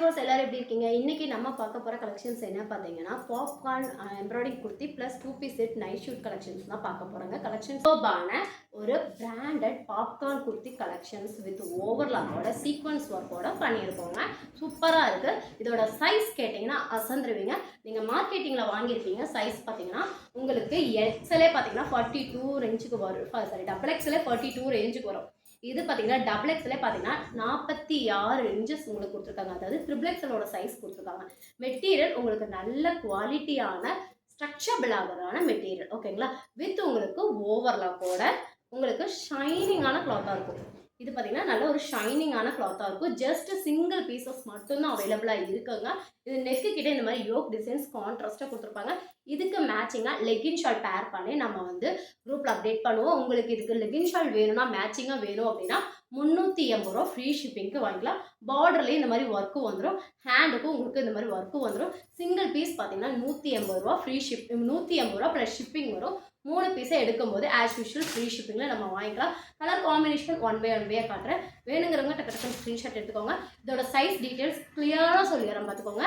Viewers எல்லாரும் எப்படி இருக்கீங்க? இன்னைக்கு நம்ம பார்க்க போற கலெக்ஷன்ஸ் என்ன பார்த்தீங்கன்னா, popcorn embroidering kurti plus 2 piece set night suit collections தான் பார்க்க போறோங்க. கலெக்ஷன்ஸ் சூப்பரான ஒரு branded popcorn kurti collections with ஓவர்லாக்கோட சீக்வன்ஸ் ஒர்க்கோட பண்ணியிருக்கோங்க. சூப்பரா இருக்கு. இதோட சைஸ் கேட்டிங்கன்னா அசந்துருவீங்க. நீங்க மார்க்கெட்டிங்ல வாங்கியிருப்பீங்க. சைஸ் பார்த்தீங்கன்னா உங்களுக்கு எக்ஸ்எல்லே பார்த்தீங்கன்னா 42 ரேஞ்சுக்கு வரும். சாரி, டபுள் எக்ஸ்எல்லே 42 ரேஞ்சுக்கு வரும். இது பார்த்தீங்கன்னா டபுள் எக்ஸ்எல்லே பார்த்தீங்கன்னா 46 இன்ச்சஸ் உங்களுக்கு கொடுத்துருக்காங்க. அதாவது ட்ரிபிள் எக்ஸ்எலோட சைஸ் கொடுத்துருக்காங்க. மெட்டீரியல் உங்களுக்கு நல்ல குவாலிட்டியான ஸ்ட்ரக்சரபிள் ஆகிறதான மெட்டீரியல், ஓகேங்களா? வித் உங்களுக்கு ஓவர்லாக்கோட உங்களுக்கு ஷைனிங்கான கிளாத்தாக இருக்கும். இது பார்த்தீங்கன்னா நல்ல ஒரு ஷைனிங்கான கிளாத்தாக இருக்கும். ஜஸ்ட் சிங்கிள் பீசஸ் மட்டும்தான் அவைலபிளாக இருக்குங்க. இது நெக்கு கிட்ட இந்த மாதிரி யோக் டிசைன்ஸ் கான்ட்ராஸ்ட்டாக கொடுத்துருப்பாங்க. இதுக்கு மேட்சிங்காக லெகின் ஷால் பேர் பண்ணி நம்ம வந்து குரூப்பில் அப்டேட் பண்ணுவோம். உங்களுக்கு இதுக்கு லெகின் ஷால் வேணும்னா மேட்சிங்காக வேணும் அப்படின்னா 380 ரூபா ஃப்ரீ ஷிப்பிங்க்கு வாங்கிக்கலாம். பார்டர்லேயே இந்த மாதிரி ஒர்க்கு வந்துடும். ஹேண்டுக்கும் உங்களுக்கு இந்த மாதிரி ஒர்க்கு வந்துடும். சிங்கிள் பீஸ் பார்த்தீங்கன்னா 180 ரூபா ஃப்ரீ ஷிப்பிங், 180 ரூபா ப்ளஸ் ஷிப்பிங் வரும். 3 பீஸை எடுக்கும்போது ஆஸ் யூஷுவல் ஃப்ரீ ஷிப்பிங்கில் நம்ம வாங்கிக்கலாம். கலர் காம்பினேஷன் ஒன் பை காட்டுறேன். வேணுங்கிறவங்க டக்கு டக்குன்னு ஸ்க்ரீன்ஷாட் எடுத்துக்கோங்க. இதோட சைஸ் டீட்டெயில்ஸ் கிளியராக சொல்லிடுறேன் பார்த்துக்கோங்க.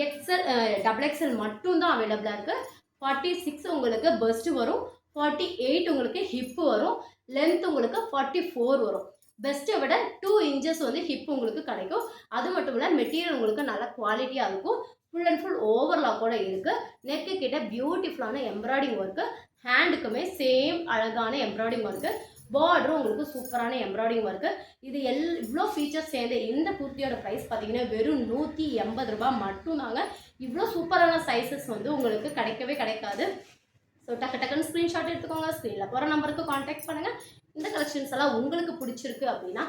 எக்ஸ்எல் டபுள் எக்ஸ்எல் மட்டும்தான் அவைலபிளாக இருக்குது. 46 உங்களுக்கு பெஸ்ட் வரும். 48 உங்களுக்கு ஹிப்பு வரும். லென்த் உங்களுக்கு 44 வரும். பெஸ்ட்டை விட 2 இன்ச்சஸ் வந்து ஹிப் உங்களுக்கு கிடைக்கும். அது மட்டும் இல்லை, மெட்டீரியல் உங்களுக்கு நல்ல குவாலிட்டியாக இருக்கும். ஃபுல் அண்ட் ஃபுல் ஓவர்லாக்கோட இருக்குது. நெக்கு கிட்ட பியூட்டிஃபுல்லான எம்ப்ராய்டிங் ஒர்க்கு, ஹேண்டுக்குமே சேம் அழகான எம்ப்ராய்டிங் ஒர்க்கு, பார்டரும் உங்களுக்கு சூப்பரான எம்ப்ராய்டிங் ஒர்க்கு. இது இவ்வளோ ஃபீச்சர்ஸ் சேர்ந்து இந்த குர்த்தியோட ப்ரைஸ் பார்த்தீங்கன்னா வெறும் 180 ரூபா மட்டும்தாங்க. இவ்வளோ சூப்பரான சைஸஸ் வந்து உங்களுக்கு கிடைக்கவே கிடைக்காது. ஸோ டக்குன்னு ஸ்க்ரீன்ஷாட் எடுத்துக்கோங்க. ஸ்க்ரீனில் போகிற நம்பருக்கு காண்டாக்ட் பண்ணுங்கள். இந்த கலெக்ஷன்ஸ் எல்லாம் உங்களுக்கு பிடிச்சிருக்கு அப்படின்னா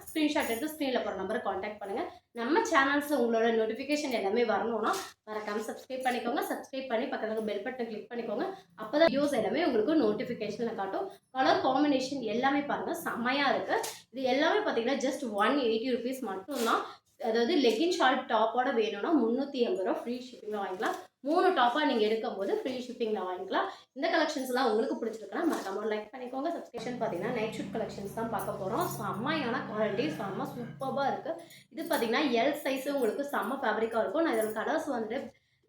ஸ்க்ரீன்ஷாட் எடுத்து ஸ்க்ரீனில் போகிற நம்பருக்கு காண்டாக்ட் பண்ணுங்கள். நம்ம சேனல்ஸில் உங்களோட நோட்டிஃபிகேஷன் எல்லாமே வரணும்னா மறக்காமல் சப்ஸ்கிரைப் பண்ணிக்கோங்க. சப்ஸ்கிரைப் பண்ணி பக்கத்தில் பெல் பட்டன் கிளிக் பண்ணிக்கோங்க. அப்போ தான் வீடியோஸ் எல்லாமே உங்களுக்கு நோட்டிஃபிகேஷனில் காட்டும். கலர் காம்பினேஷன் எல்லாமே பாருங்கள், செம்மையாக இருக்குது. இது எல்லாமே பார்த்தீங்கன்னா ஜஸ்ட் 180 ருபீஸ் மட்டும்தான். அதாவது லெகின் ஷார்ட் டாப்போட வேணும்னா 380 ரூபா ஃப்ரீ ஷிப்பிங்கில் வாங்கிக்கலாம். 3 டாப்பாக நீங்கள் எடுக்கும்போது ஃப்ரீ ஷிப்பிங்கில் வாங்கிக்கலாம். இந்த கலெக்ஷன்ஸ்லாம் உங்களுக்கு பிடிச்சிருக்குன்னா மறக்காம லைக் பண்ணிக்கோங்க. சப்ஸ்கிரிப்ஷன் பார்த்தீங்கன்னா நைட் ஷூட் கலெக்ஷன்ஸ் தான் பார்க்க போகிறோம். செம்மையான குவாலிட்டி, செம்ம சூப்பராக இருக்குது. இது பார்த்தீங்கன்னா எல் சைஸு உங்களுக்கு செம்ம ஃபேப்ரிக்காக இருக்கும். நான் இதோட கலர்ஸ் வந்துட்டு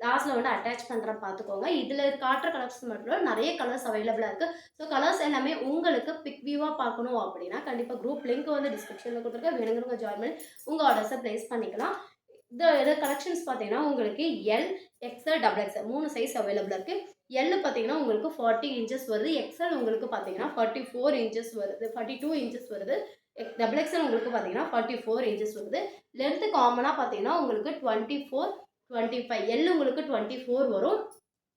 லாஸ்ட்டில் வந்து அட்டாச் பண்ணுறேன் பார்த்துக்கோங்க. இதில் காட்டுற கலர்ஸ் மட்டும் நிறைய கலர்ஸ் அவைலபிளாக இருக்குது. ஸோ கலர்ஸ் எல்லாமே உங்களுக்கு பிக் வியூவாக பார்க்கணும் அப்படின்னா கண்டிப்பாக குரூப் லிங்க் வந்து டிஸ்கிரிப்ஷனில் கொடுத்துருக்கேன். வேணுங்கிறவங்க ஜாயின் பண்ணி உங்கள் ஆர்டர்ஸை ப்ளேஸ் பண்ணிக்கலாம். இந்த கலெக்ஷன்ஸ் பார்த்தீங்கன்னா உங்களுக்கு L, XL, double XL 3 size அவைலபிளாக இருக்குது. எல் பார்த்தீங்கன்னா உங்களுக்கு 40 இன்ச்சஸ் வருது. எக்ஸ்எல் உங்களுக்கு பார்த்தீங்கன்னா 44 இன்ச்சஸ் வருது, 42 இன்ச்சஸ் வருது. டபுள் எக்ஸ்எல் உங்களுக்கு பார்த்தீங்கன்னா 44 இன்ச்சஸ் வருது. லென்த்து காமனாக பார்த்தீங்கன்னா உங்களுக்கு 24, 25. எல் உங்களுக்கு 24 வரும்.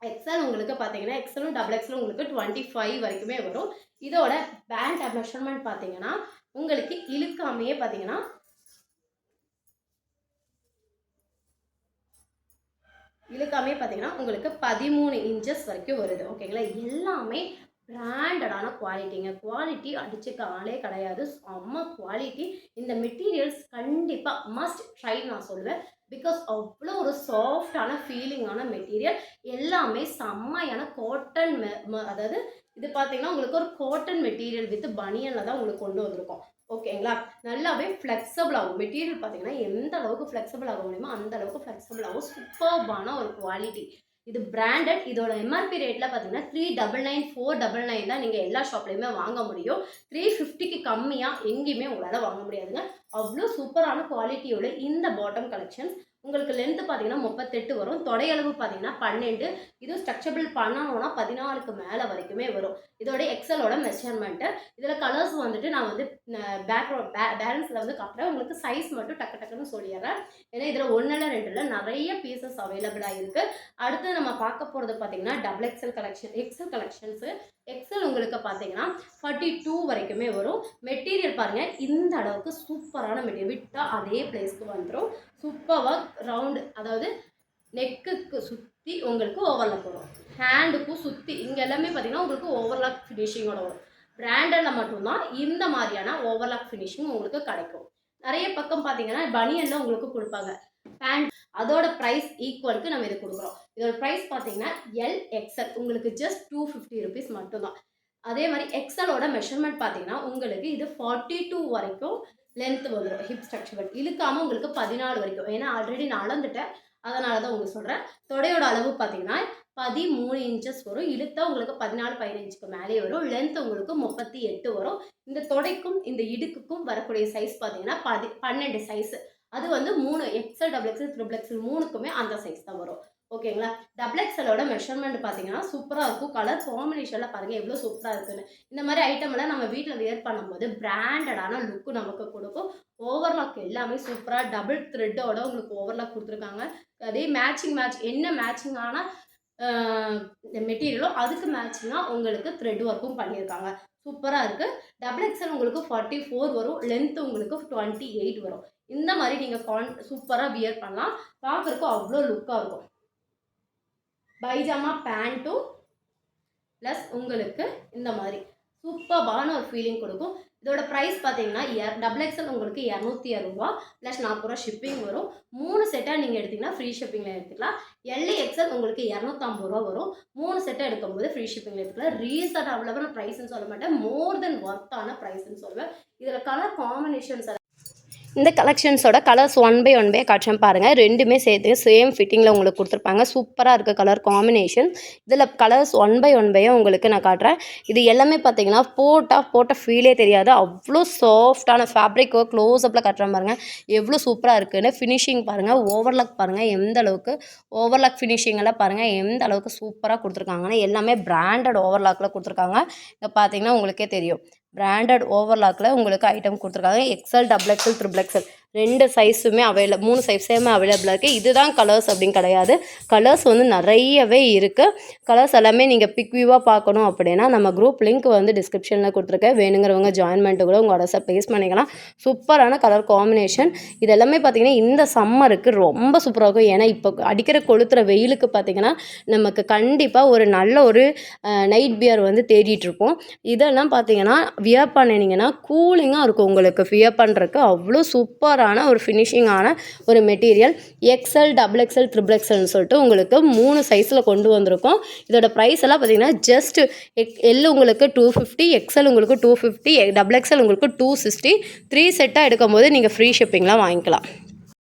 எக்ஸ்எல் உங்களுக்கு பார்த்தீங்கன்னா எக்ஸ்எலும் டபுள் எக்ஸ்எலும் உங்களுக்கு 25 வரைக்குமே வரும். இதோட பேண்ட் மெஷர்மெண்ட் பார்த்தீங்கன்னா உங்களுக்கு இழுக்காமையே பார்த்தீங்கன்னா உங்களுக்கு 13 இன்ச்சஸ் வரைக்கும் வருது, ஓகேங்களா? எல்லாமே பிராண்டடான குவாலிட்டிங்க. குவாலிட்டி அடிச்சுக்க ஆளே கிடையாது. செம்ம குவாலிட்டி. இந்த மெட்டீரியல்ஸ் கண்டிப்பாக மஸ்ட் ட்ரை நான் சொல்லுவேன். பிகாஸ் அவ்வளோ ஒரு சாஃப்டான ஃபீலிங்கான மெட்டீரியல். எல்லாமே செம்மையான காட்டன், அதாவது இது பார்த்தீங்கன்னா உங்களுக்கு ஒரு காட்டன் மெட்டீரியல் வித் பனியனில் தான் உங்களுக்கு கொண்டு வந்திருக்கோம், ஓகேங்களா? நல்லாவே ஃப்ளெக்சிபிள் ஆகும். மெட்டீரியல் பார்த்தீங்கன்னா எந்த அளவுக்கு ஃப்ளெக்சிபிள் ஆக முடியுமோ அந்த அளவுக்கு ஃப்ளெக்சிபிள் ஆகும். சூப்பர்பான ஒரு குவாலிட்டி. இது பிராண்டட். இதோட எம்ஆர்பி ரேட்டில் பார்த்தீங்கன்னா 399, 499 தான் நீங்கள் எல்லா ஷாப்லேயுமே வாங்க முடியும். 350க்கு கம்மியாக எங்கேயுமே உங்களால் வாங்க முடியாதுங்க. அவ்வளோ சூப்பரான குவாலிட்டியோட இந்த பாட்டம் கலெக்ஷன்ஸ் உங்களுக்கு லென்த்து பார்த்தீங்கன்னா 38 வரும். தொடையளவு பார்த்தீங்கன்னா 12. இது ஸ்ட்ரக்சரபிள் பண்ணணும்னா 14க்கு மேலே வரைக்குமே வரும். இதோட எக்ஸலோட மெஷர்மெண்ட்டு. இதில் கலர்ஸ் வந்துட்டு நான் வந்து பேலன்ஸில் வந்து காட்டுறேன். உங்களுக்கு சைஸ் மட்டும் டக்குன்னு சொல்லிடுறேன். ஏன்னா இதில் 1 இல்லை 2 இல்லை நிறைய பீசஸ் அவைலபிளாக இருக்குது. அடுத்து நம்ம பார்க்க போகிறது பார்த்தீங்கன்னா double XL collection, XL collections. XL உங்களுக்கு பார்த்தீங்கன்னா 42 வரைக்குமே வரும். மெட்டீரியல் பாருங்கள், இந்த அளவுக்கு சூப்பரான மெட்டீரியல். விட்டால் அதே பிளேஸ்க்கு வந்துடும். சூப்பராக ரவுண்டு, அதாவது நெக்குக்கு சுற்றி உங்களுக்கு ஓவர்லாக் வரும். ஹேண்டுக்கும் சுற்றி இங்கே எல்லாமே பார்த்தீங்கன்னா உங்களுக்கு ஓவர்லாக் ஃபினிஷிங்கோட வரும். பிராண்டடில் மட்டும்தான் இந்த மாதிரியான ஓவர்லாக் ஃபினிஷிங் உங்களுக்கு கிடைக்கும். நிறைய பக்கம் பார்த்தீங்கன்னா பனியனில் உங்களுக்கு கொடுப்பாங்க. பேண்ட் அதோட ப்ரைஸ் ஈக்குவலுக்கு நம்ம இது கொடுக்குறோம். இதோட ப்ரைஸ் பார்த்தீங்கன்னா எல், எக்ஸ்எல் உங்களுக்கு ஜஸ்ட் 250 ருபீஸ் மட்டும்தான். அதே மாதிரி எக்ஸலோட மெஷர்மெண்ட் பார்த்தீங்கன்னா உங்களுக்கு இது 42 வரைக்கும் லென்த் வந்துடும். ஹிப் ஸ்ட்ரக்சர் இழுக்காமல் உங்களுக்கு 14 வரைக்கும். ஏன்னா ஆல்ரெடி நான் அளந்துட்டேன், அதனால தான் உங்களுக்கு சொல்கிறேன். தொடையோட அளவு பார்த்தீங்கன்னா 13 இன்ச்சஸ் வரும். இழுத்தா உங்களுக்கு 14 15க்கு மேலேயே வரும். லென்த் உங்களுக்கு 38 வரும். இந்த தொடைக்கும் இந்த இடுக்குக்கும் வரக்கூடிய சைஸ் பார்த்தீங்கன்னா 12 சைஸ். அது வந்து 3 XL, double XL, triple XL 3க்குமே அந்த சைஸ் தான் வரும். ஓகேங்களா? டபுள் எக்ஸலோட மெஷர்மெண்ட் பார்த்தீங்கன்னா சூப்பராக இருக்கும். கலர் காம்பினேஷனில் பாருங்கள் எவ்வளோ சூப்பராக இருக்குன்னு. இந்த மாதிரி ஐட்டமெல்லாம் நம்ம வீட்டில் வியர் பண்ணும்போது பிராண்டடான லுக்கு நமக்கு கொடுக்கும். ஓவர்லாக் எல்லாமே சூப்பராக டபுள் த்ரெட்டோட உங்களுக்கு ஓவர்லாக் கொடுத்துருக்காங்க. அதே மேட்சிங் என்ன மேட்சிங்கான மெட்டீரியலோ அதுக்கு மேட்சிங்காக உங்களுக்கு த்ரெட் ஒர்க்கும் பண்ணியிருக்காங்க. சூப்பராக இருக்குது. டபுள் எக்ஸல் உங்களுக்கு 44 வரும். லென்த் உங்களுக்கு 28 வரும். இந்த மாதிரி நீங்கள் சூப்பராக வியர் பண்ணலாம். பார்க்குறக்கு அவ்வளோ லுக்காக இருக்கும். பைஜாமா பேண்ட்டும் ப்ளஸ் உங்களுக்கு இந்த மாதிரி சூப்பரான ஒரு ஃபீலிங் கொடுக்கும். இதோட ப்ரைஸ் பார்த்தீங்கன்னா டபுள் எக்ஸல் உங்களுக்கு 260 ரூபா ப்ளஸ் 40 ரூபா ஷிப்பிங் வரும். 3 செட்டாக நீங்கள் எடுத்திங்கன்னா ஃப்ரீ ஷிப்பிங்கில் எடுத்துக்கலாம். எல்ஏ எக்ஸல் உங்களுக்கு 250 ரூபா வரும். 3 செட்டாக எடுக்கும்போது ஃப்ரீ ஷிப்பிங்கில் எடுத்துக்கலாம். ரீசனபிளான ப்ரைஸ்ன்னு சொல்ல மாட்டேன், மோர் தென் ஒர்த்தான ப்ரைஸ்ன்னு சொல்லுவேன். இதில் கலர் காம்பினேஷன்ஸ் இந்த கலெக்ஷன்ஸோட கலர்ஸ் 1 by 1 காட்டுறேன் பாருங்கள். ரெண்டுமே சேர்த்து சேம் ஃபிட்டிங்கில் உங்களுக்கு கொடுத்துருப்பாங்க. சூப்பராக இருக்குது கலர் காம்பினேஷன். இதில் கலர்ஸ் 1 by 1 உங்களுக்கு நான் காட்டுறேன். இது எல்லாமே பார்த்தீங்கன்னா போட்ட ஃபீலே தெரியாது. அவ்வளோ சாஃப்டான ஃபேப்ரிக் ஒர்க். க்ளோஸ்அப்பில் காட்டுறேன் பாருங்கள் எவ்வளோ சூப்பராக இருக்குதுன்னு. ஃபினிஷிங் பாருங்கள், ஓவர்லாக் பாருங்கள் எந்த அளவுக்கு ஓவர்லாக் ஃபினிஷிங்கெல்லாம் பாருங்கள் எந்த அளவுக்கு சூப்பராக கொடுத்துருக்காங்கன்னா எல்லாமே பிராண்டட் ஓவர்லாக்கில் கொடுத்துருக்காங்க. இங்கே பார்த்தீங்கன்னா உங்களுக்கே தெரியும் பிராண்டட் ஓவர்லாக்கில் உங்களுக்கு ஐட்டம் கொடுத்துருக்காங்க. XL, double XL, triple XL 2 சைஸுமே 3 சைஸுமே அவைலபிளாக இருக்குது. இதுதான் கலர்ஸ் அப்படின்னு கிடையாது. கலர்ஸ் வந்து நிறையவே இருக்குது. கலர்ஸ் எல்லாமே நீங்கள் பிக் வியூவாக பார்க்கணும் அப்படின்னா நம்ம குரூப் லிங்க் வந்து டிஸ்கிரிப்ஷனில் கொடுத்துருக்கேன். வேணுங்கிறவங்க ஜாயின் பண்ணிட்டு கூட உங்கள் வாட்ஸ்அப் பேஸ் பண்ணிக்கலாம். சூப்பரான கலர் காம்பினேஷன். இது எல்லாமே பார்த்திங்கன்னா இந்த சம்மருக்கு ரொம்ப சூப்பராக இருக்கும். ஏன்னா இப்போ அடிக்கிற கொளுத்துற வெயிலுக்கு பார்த்திங்கன்னா நமக்கு கண்டிப்பாக ஒரு நல்ல ஒரு நைட் பியர் வந்து தேடிட்டுருப்போம். இதெல்லாம் பார்த்திங்கன்னா வியர் பண்ணினீங்கன்னா கூலிங்காக இருக்கும். உங்களுக்கு வியர் பண்ணுறதுக்கு அவ்வளோ சூப்பரான ஒரு ஃபினிஷிங்கான ஒரு material. XL, double XL, triple எக்ஸல்னு சொல்லிட்டு உங்களுக்கு 3 சைஸில் கொண்டு வந்திருக்கோம். இதோட ப்ரைஸ் எல்லாம் பார்த்தீங்கன்னா ஜஸ்ட் எல் உங்களுக்கு 250, எக்ஸல் உங்களுக்கு 250, டபுள் எக்ஸல் உங்களுக்கு 260. 3 செட்டாக எடுக்கும்போது நீங்கள் ஃப்ரீ ஷிப்பிங்லாம் வாங்கிக்கலாம்.